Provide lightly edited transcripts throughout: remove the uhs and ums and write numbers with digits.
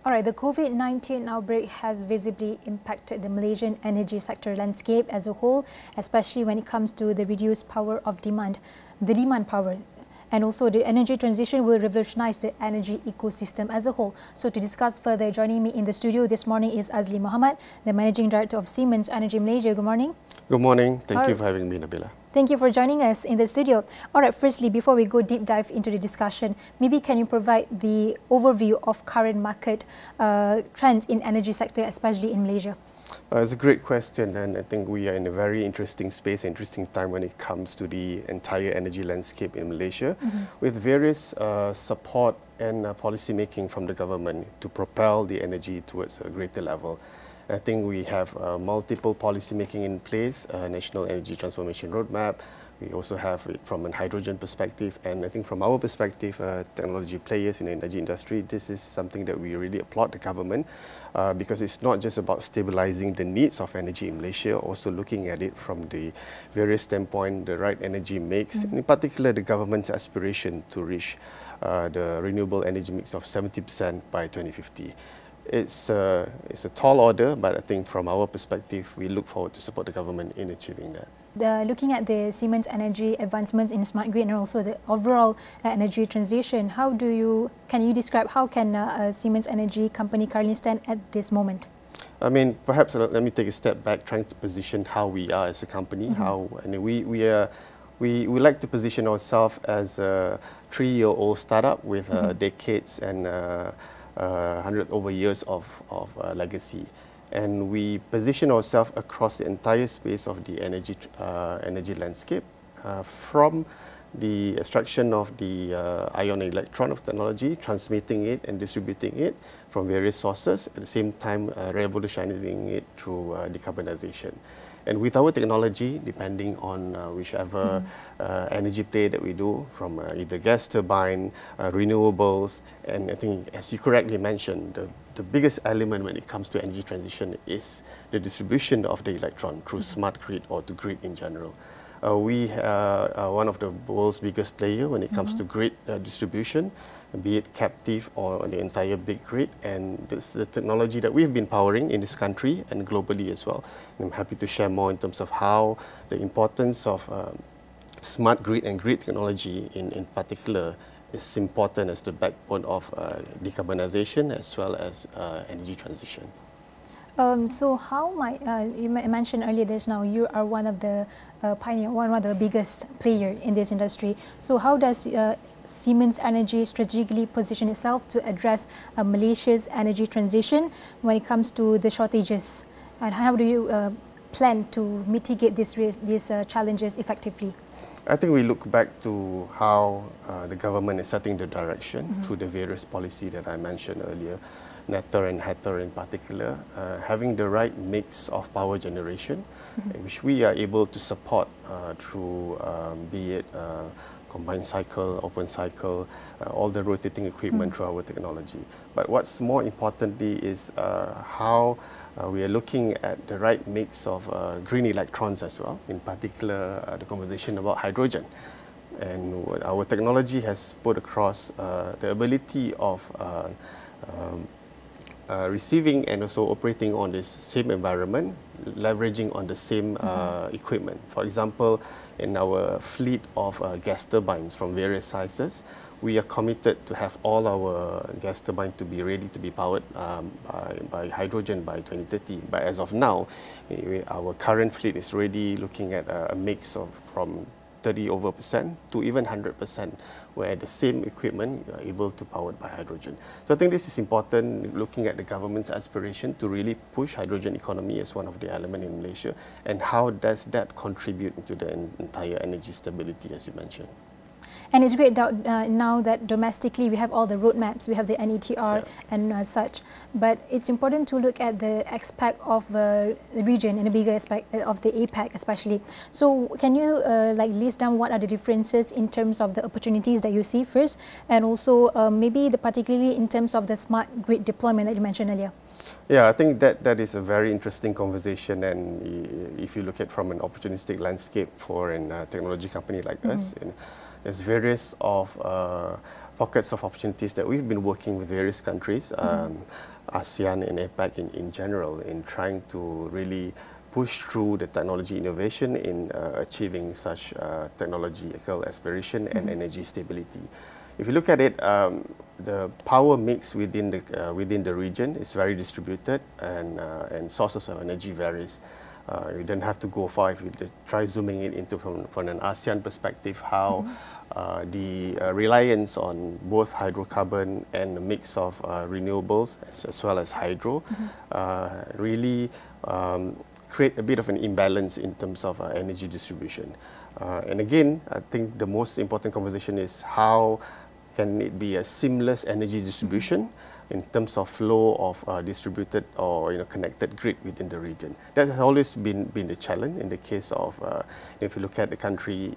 All right, the COVID-19 outbreak has visibly impacted the Malaysian energy sector landscape as a whole, especially when it comes to the reduced power of demand, the demand power. And also the energy transition will revolutionize the energy ecosystem as a whole. So to discuss further, joining me in the studio this morning is Azli Mohamed, the Managing Director of Siemens Energy Malaysia. Good morning. Good morning. Thank you for having me, Nabila. Thank you for joining us in the studio. All right, firstly, before we go deep dive into the discussion, maybe can you provide the overview of current market trends in energy sector, especially in Malaysia? It's a great question, and I think we are in a very interesting space, interesting time when it comes to the entire energy landscape in Malaysia, with various support and policy making from the government to propel the energy towards a greater level. I think we have multiple policy making in place, National Energy Transformation Roadmap. We also have it from a hydrogen perspective, and I think from our perspective, technology players in the energy industry, this is something that we really applaud the government because it's not just about stabilizing the needs of energy in Malaysia, also looking at it from the various standpoint, the right energy mix, and in particular the government's aspiration to reach the renewable energy mix of 70% by 2050. It's a tall order, but I think from our perspective, we look forward to support the government in achieving that. Looking at the Siemens Energy advancements in smart grid and also the overall energy transition, can you describe how can a Siemens Energy company currently stand at this moment? I mean, perhaps let me take a step back, trying to position how we are as a company. We like to position ourselves as a 3-year-old startup with decades and 100 over years of legacy. And we position ourselves across the entire space of the energy landscape, from the extraction of the ion and electron of technology, transmitting it and distributing it from various sources, at the same time revolutionizing it through decarbonization. And with our technology, depending on whichever energy play that we do, from either gas turbine, renewables, and I think, as you correctly mentioned, the biggest element when it comes to energy transition is the distribution of the electron through smart grid or to grid in general. We are one of the world's biggest players when it comes to grid distribution, be it captive or the entire big grid, and this is the technology that we've been powering in this country and globally as well. And I'm happy to share more in terms of how the importance of smart grid and grid technology in particular is important as the backbone of decarbonization as well as energy transition. So how might, you mentioned earlier just now, you are one of the pioneer, one of the biggest player in this industry. So how does Siemens Energy strategically position itself to address Malaysia's energy transition when it comes to the shortages? And how do you plan to mitigate these challenges effectively? I think we look back to how the government is setting the direction through the various policy that I mentioned earlier, NETR and HETR in particular, having the right mix of power generation, which we are able to support through, be it combined cycle, open cycle, all the rotating equipment through our technology. But what's more importantly is how we are looking at the right mix of green electrons as well, in particular the conversation about hydrogen. And what our technology has put across the ability of receiving and also operating on this same environment, leveraging on the same equipment. For example, in our fleet of gas turbines from various sizes, we are committed to have all our gas turbines to be ready to be powered by hydrogen by 2030. But as of now, our current fleet is already looking at a mix of from 30% to even 100%, where the same equipment are able to powered by hydrogen. So I think this is important, looking at the government's aspiration to really push hydrogen economy as one of the elements in Malaysia, and how does that contribute to the entire energy stability, as you mentioned. And it's great now that domestically we have all the roadmaps, we have the NETR and such, but it's important to look at the aspect of the region and the bigger aspect of the APAC especially. So can you list down what are the differences in terms of the opportunities that you see first, and also maybe particularly in terms of the smart grid deployment that you mentioned earlier? Yeah, I think that is a very interesting conversation, and if you look at from an opportunistic landscape for a technology company like us, there's various of pockets of opportunities that we've been working with various countries, ASEAN and APAC in general, in trying to really push through the technology innovation in achieving such technological aspiration and energy stability. If you look at it, the power mix within the region is very distributed, and sources of energy varies. You don't have to go far. If you just try zooming in into from an ASEAN perspective, how the reliance on both hydrocarbon and a mix of renewables as well as hydro really create a bit of an imbalance in terms of energy distribution. And again, I think the most important conversation is how can it be a seamless energy distribution in terms of flow of distributed or connected grid within the region. That has always been the challenge in the case of, if you look at the country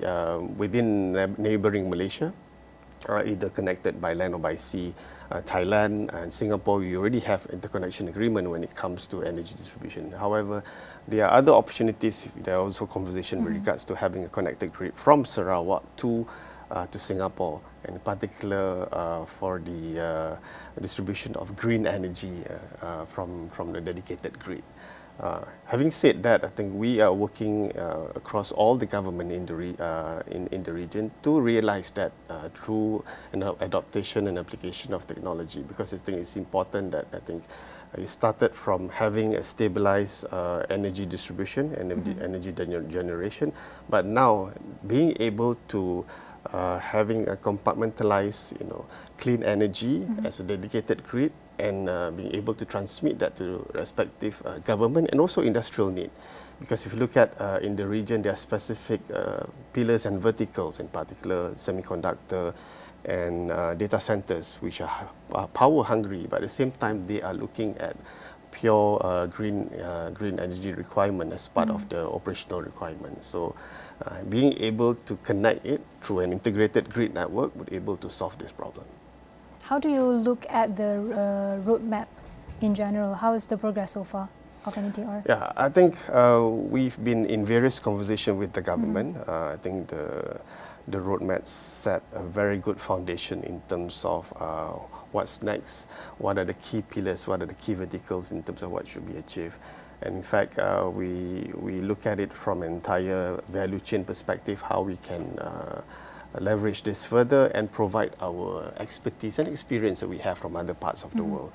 within neighboring Malaysia, either connected by land or by sea. Thailand and Singapore, we already have interconnection agreement when it comes to energy distribution. However, there are other opportunities. There are also conversation with regards to having a connected grid from Sarawak to Singapore, in particular for the distribution of green energy from the dedicated grid. Having said that, I think we are working across all the government in the region to realize that through adaptation and application of technology, because I think it's important that it started from having a stabilized energy distribution and energy generation, but now being able to having a compartmentalized, clean energy as a dedicated grid, and being able to transmit that to respective government and also industrial need. Because if you look at in the region, there are specific pillars and verticals, in particular semiconductor and data centers, which are power hungry, but at the same time they are looking at pure green energy requirement as part of the operational requirement. So being able to connect it through an integrated grid network would be able to solve this problem. How do you look at the roadmap in general? How is the progress so far of NETR? Yeah, I think we've been in various conversations with the government. I think the roadmap set a very good foundation in terms of what's next, what are the key pillars, what are the key verticals in terms of what should be achieved. And in fact, we look at it from an entire value chain perspective, how we can leverage this further and provide our expertise and experience that we have from other parts of the world.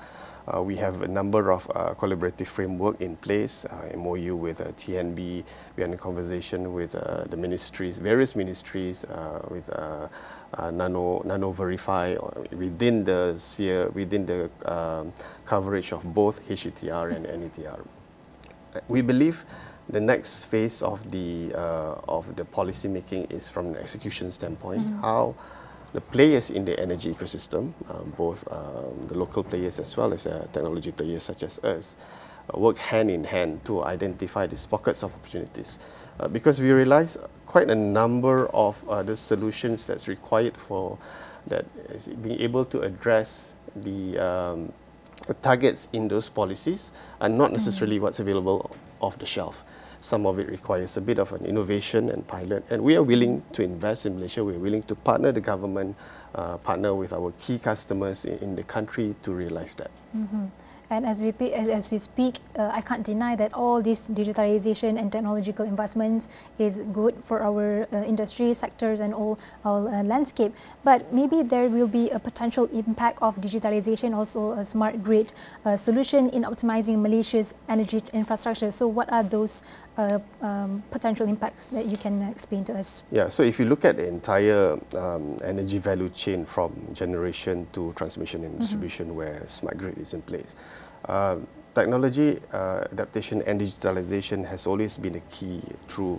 We have a number of collaborative framework in place, MOU with TNB. We are in conversation with the ministries, various ministries, with Nano Verify within the sphere, within the coverage of both HETR and NETR. We believe the next phase of the policy making is from an execution standpoint, how the players in the energy ecosystem, both the local players as well as technology players such as us, work hand in hand to identify these pockets of opportunities. Because we realize quite a number of the solutions that's required for that is being able to address the targets in those policies are not necessarily what's available off the shelf. Some of it requires a bit of an innovation and pilot, and we are willing to invest in Malaysia. We are willing to partner the government, partner with our key customers in the country to realize that. And as we speak, I can't deny that all this digitalization and technological investments is good for our industry sectors and all our landscape. But maybe there will be a potential impact of digitalization, also a smart grid solution in optimizing Malaysia's energy infrastructure. So what are those potential impacts that you can explain to us? Yeah, so if you look at the entire energy value chain from generation to transmission and distribution where smart grid is in place, technology adaptation and digitalization has always been a key through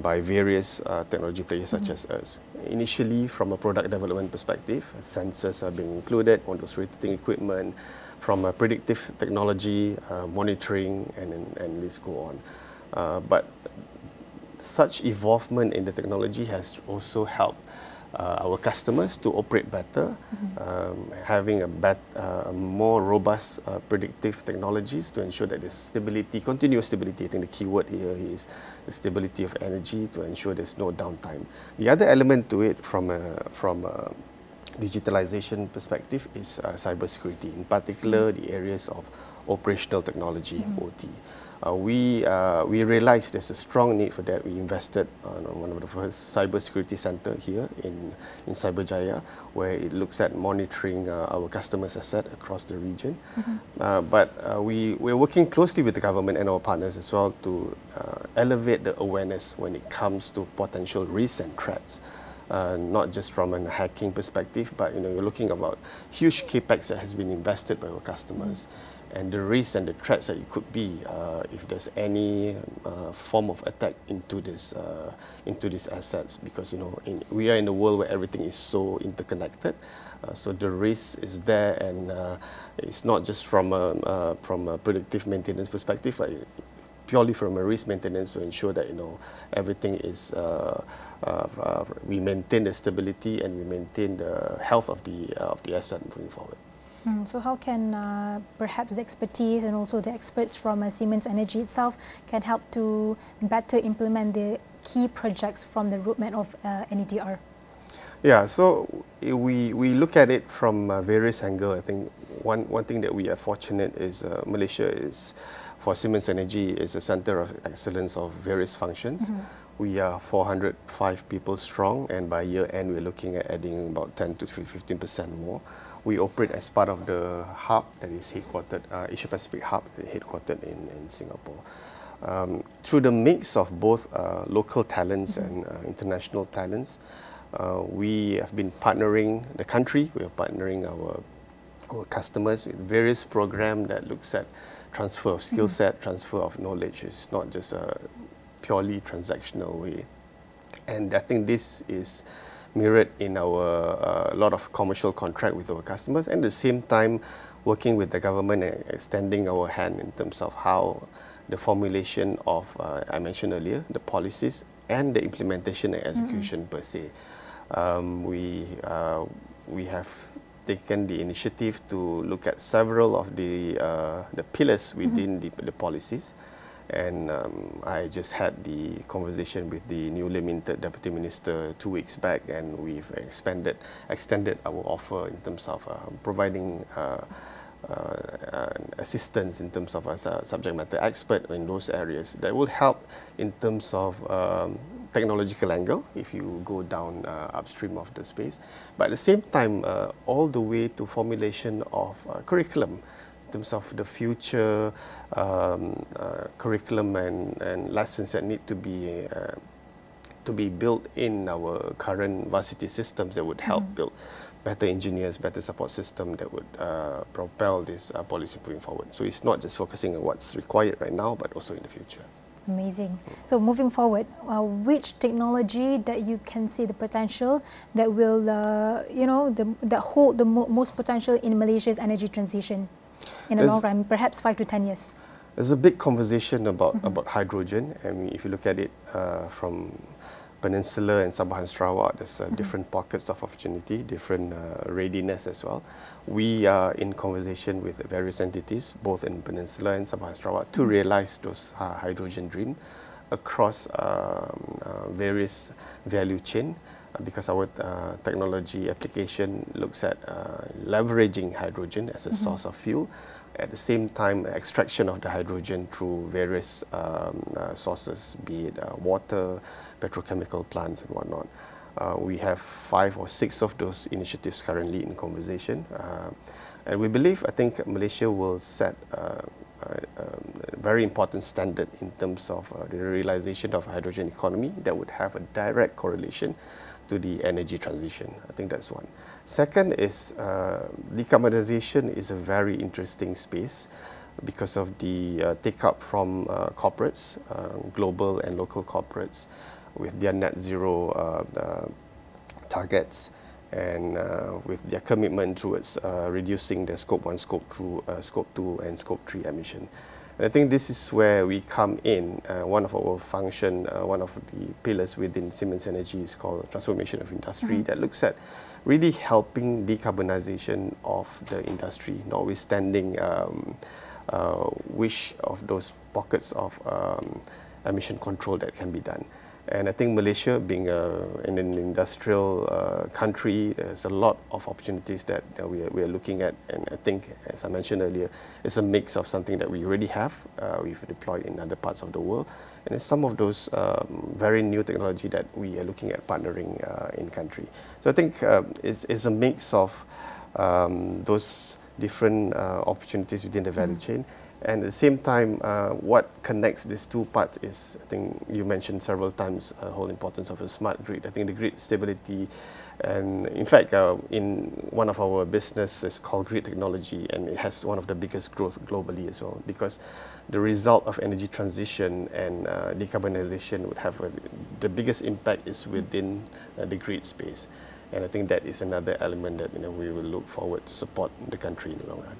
by various technology players such as us. Initially, from a product development perspective, sensors are being included on those rotating equipment, from a predictive technology, monitoring, and this go on. But such evolvement in the technology has also helped our customers to operate better, having a more robust predictive technologies to ensure that there's stability, continuous stability. I think the key word here is the stability of energy to ensure there's no downtime. The other element to it from a digitalization perspective is cybersecurity, in particular the areas of operational technology, OT. We realized there's a strong need for that. We invested on one of the first cybersecurity center here in Cyberjaya, where it looks at monitoring our customers' assets across the region. We're working closely with the government and our partners as well to elevate the awareness when it comes to potential risks and threats. Not just from a hacking perspective, but you're looking about huge capex that has been invested by our customers, and the risks and the threats that it could be if there's any form of attack into these assets, because we are in a world where everything is so interconnected. So the risk is there, and it's not just from a predictive maintenance perspective, but purely from a risk maintenance to ensure that everything is we maintain the stability and we maintain the health of the asset moving forward. So how can perhaps the expertise and also the experts from Siemens Energy itself can help to better implement the key projects from the roadmap of NETR? Yeah, so we look at it from various angles. I think one thing that we are fortunate is Malaysia is, for Siemens Energy, is a center of excellence of various functions. We are 405 people strong, and by year end we're looking at adding about 10 to 15% more. We operate as part of the hub that is headquartered, Asia Pacific hub, headquartered in Singapore. Through the mix of both local talents and international talents, we have been partnering the country, we are partnering our customers with various programs that looks at transfer of skill set, transfer of knowledge. It's not just a purely transactional way. And I think this is mirrored in our lot of commercial contract with our customers, and at the same time working with the government and extending our hand in terms of how the formulation of, I mentioned earlier, the policies and the implementation and execution per se. We have taken the initiative to look at several of the pillars within the policies. And I just had the conversation with the newly minted Deputy Minister 2 weeks back, and we've extended our offer in terms of providing assistance in terms of as a subject matter expert in those areas that will help in terms of technological angle if you go down upstream of the space, but at the same time all the way to formulation of curriculum in terms of the future curriculum and lessons that need to be built in our current varsity systems that would help build better engineers, better support system that would propel this policy moving forward. So it's not just focusing on what's required right now, but also in the future. Amazing. So moving forward, which technology that you can see the potential that will, that hold the most potential in Malaysia's energy transition in the long run, perhaps 5 to 10 years? There's a big conversation about hydrogen. I mean, if you look at it from Peninsula and Sabah and Sarawak, there's different pockets of opportunity, different readiness as well. We are in conversation with various entities, both in Peninsula and Sabah and Sarawak, to realize those hydrogen dream across various value chain, because our technology application looks at leveraging hydrogen as a source of fuel. At the same time, extraction of the hydrogen through various sources, be it water, petrochemical plants and whatnot. We have 5 or 6 of those initiatives currently in conversation. And we believe, I think Malaysia will set a very important standard in terms of the realization of a hydrogen economy that would have a direct correlation to the energy transition. I think that's one. Second is decarbonization is a very interesting space because of the take-up from corporates, global and local corporates, with their net zero targets and with their commitment towards reducing their Scope 1, Scope 2 and Scope 3 emission. And I think this is where we come in. One of our function, one of the pillars within Siemens Energy is called transformation of industry, that looks at really helping decarbonization of the industry, notwithstanding which of those pockets of emission control that can be done. And I think Malaysia, being an industrial country, there's a lot of opportunities that we are looking at. And I think, as I mentioned earlier, it's a mix of something that we already have, we've deployed in other parts of the world, and it's some of those very new technology that we are looking at partnering in country. So I think it's a mix of those different opportunities within the value chain. And at the same time, what connects these two parts is, I think you mentioned several times, the whole importance of a smart grid. I think the grid stability, and in fact, in one of our businesses called grid technology, and it has one of the biggest growth globally as well, because the result of energy transition and decarbonization would have the biggest impact is within the grid space. And I think that is another element that we will look forward to support the country in the long run.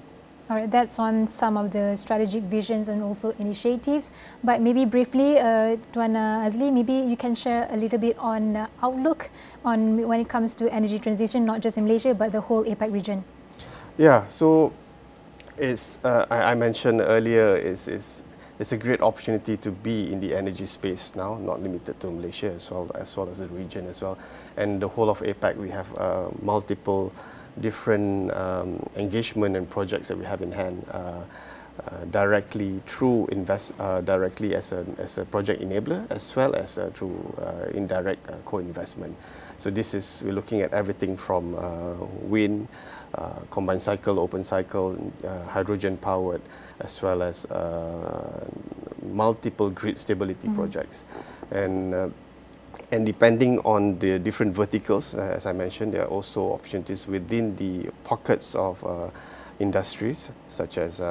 All right, that's on some of the strategic visions and also initiatives. But maybe briefly, Tuan Azli, maybe you can share a little bit on outlook on when it comes to energy transition, not just in Malaysia, but the whole APAC region. Yeah, so it's, I mentioned earlier, it's a great opportunity to be in the energy space now, not limited to Malaysia as well as the region as well. And the whole of APAC, we have multiple different engagement and projects that we have in hand, directly through directly as a project enabler, as well as through indirect co-investment. So this is, we're looking at everything from wind, combined cycle, open cycle, hydrogen powered, as well as multiple grid stability projects. And depending on the different verticals, as I mentioned, there are also opportunities within the pockets of industries, such as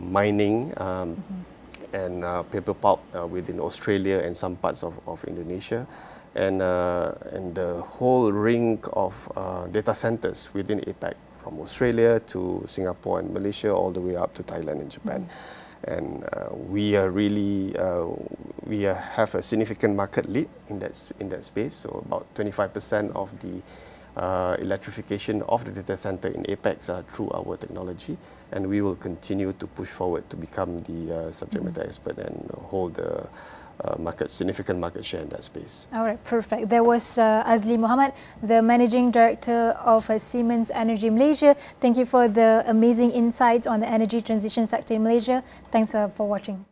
mining and paper pulp within Australia and some parts of Indonesia, and the whole ring of data centers within APAC, from Australia to Singapore and Malaysia, all the way up to Thailand and Japan. And we are really we have a significant market lead in that space. So about 25% of the electrification of the data center in APAC are through our technology, and we will continue to push forward to become the subject matter expert and hold the significant market share in that space. All right, perfect. There was Azli Mohamed, the Managing Director of Siemens Energy Malaysia. Thank you for the amazing insights on the energy transition sector in Malaysia. Thanks for watching.